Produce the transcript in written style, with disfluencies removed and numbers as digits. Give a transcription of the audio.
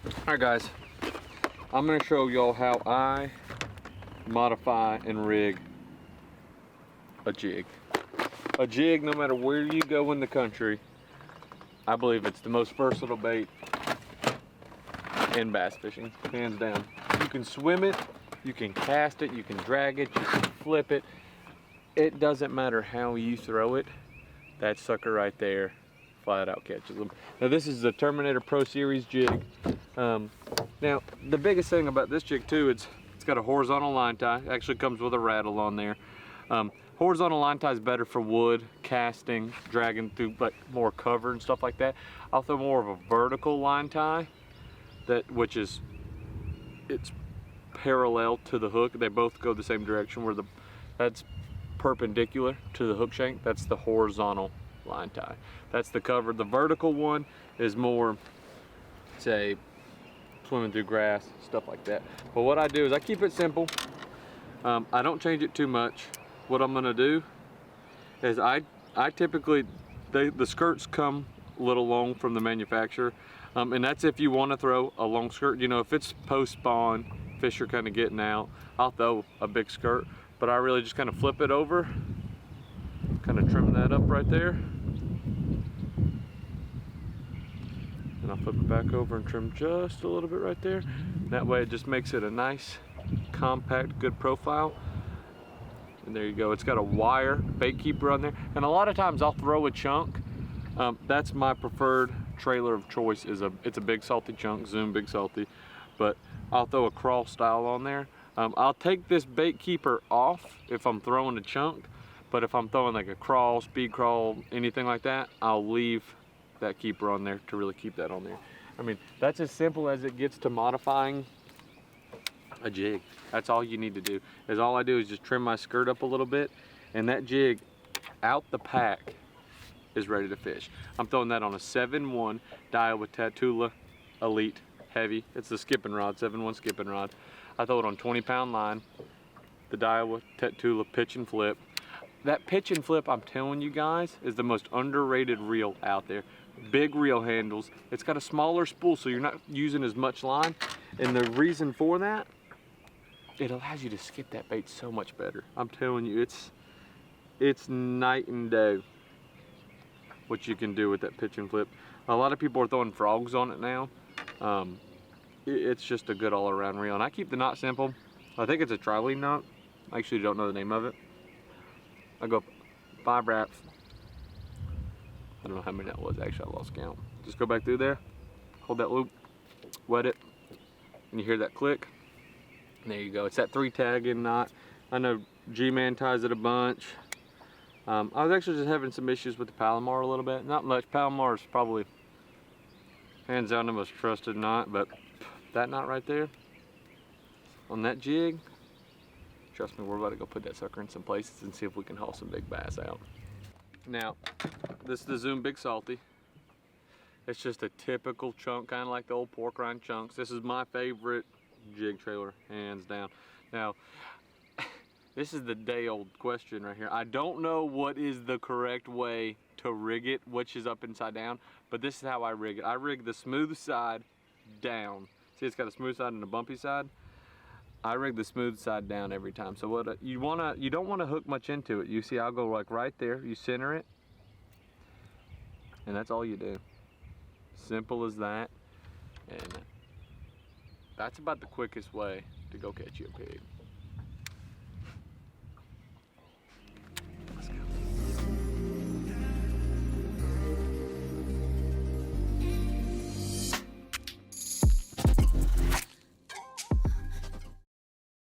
Alright guys, I'm going to show y'all how I modify and rig a jig. A jig, no matter where you go in the country, I believe it's the most versatile bait in bass fishing, hands down. You can swim it, you can cast it, you can drag it, you can flip it. It doesn't matter how you throw it, that sucker right there flat out catches them. Now this is the Terminator Pro Series jig. Now the biggest thing about this jig too, it's got a horizontal line tie. It actually comes with a rattle on there. Horizontal line tie is better for wood, casting, dragging through like more cover and stuff like that. I'll throw more of a vertical line tie, it's parallel to the hook. They both go the same direction, where that's perpendicular to the hook shank. That's the horizontal line tie. That's the cover. The vertical one is more, say, swimming through grass, stuff like that. But what I do is I keep it simple. I don't change it too much. What I'm gonna do is I typically, the skirts come a little long from the manufacturer, and that's if you want to throw a long skirt. You know, if it's post spawn, fish are kind of getting out, I'll throw a big skirt, but I really just kind of flip it over, kind of trim that up right there, and I'll flip it back over and trim just a little bit right there. That way it just makes it a nice, compact, good profile. And there you go. It's got a wire bait keeper on there, and a lot of times I'll throw a chunk. That's my preferred trailer of choice. It's a big salty chunk, Zoom Big Salty, but I'll throw a crawl style on there. I'll take this bait keeper off if I'm throwing a chunk, but if I'm throwing like a crawl, speed crawl, anything like that, I'll leave that keeper on there to really keep that on there. I mean, that's as simple as it gets to modifying a jig. That's all you need to do. All I do is just trim my skirt up a little bit, and that jig out the pack is ready to fish. I'm throwing that on a 7-1 Daiwa Tatula Elite Heavy. It's the skipping rod, 7-1 skipping rod. I throw it on 20-pound line, the Daiwa Tatula Pitch and Flip. That pitch and flip, I'm telling you guys, is the most underrated reel out there. Big reel handles. It's got a smaller spool, so you're not using as much line, and the reason for that, it allows you to skip that bait so much better. I'm telling you, it's night and day what you can do with that pitch and flip. A lot of people are throwing frogs on it now. It's just a good all-around reel, and I keep the knot simple. I think it's a tri-lead knot. I actually don't know the name of it. I go 5 wraps. I don't know how many that was, actually I lost count. Just go back through there, hold that loop, wet it, and you hear that click. And there you go. It's that 3-tagging knot. I know G-Man ties it a bunch. I was actually just having some issues with the Palomar a little bit. Not much. Palomar is probably hands down the most trusted knot, but that knot right there on that jig, trust me, we're about to go put that sucker in some places and see if we can haul some big bass out. Now, this is the Zoom Big Salty. It's just a typical chunk, kind of like the old pork rind chunks. This is my favorite jig trailer, hands down. Now, this is the day-old question right here. I don't know what is the correct way to rig it, which is up and side down, but this is how I rig it. I rig the smooth side down. See, it's got a smooth side and a bumpy side. I rig the smooth side down every time. So what you don't want to hook much into it. You see, I'll go like right there. You center it, and that's all you do. Simple as that. And that's about the quickest way to go catch you a pig.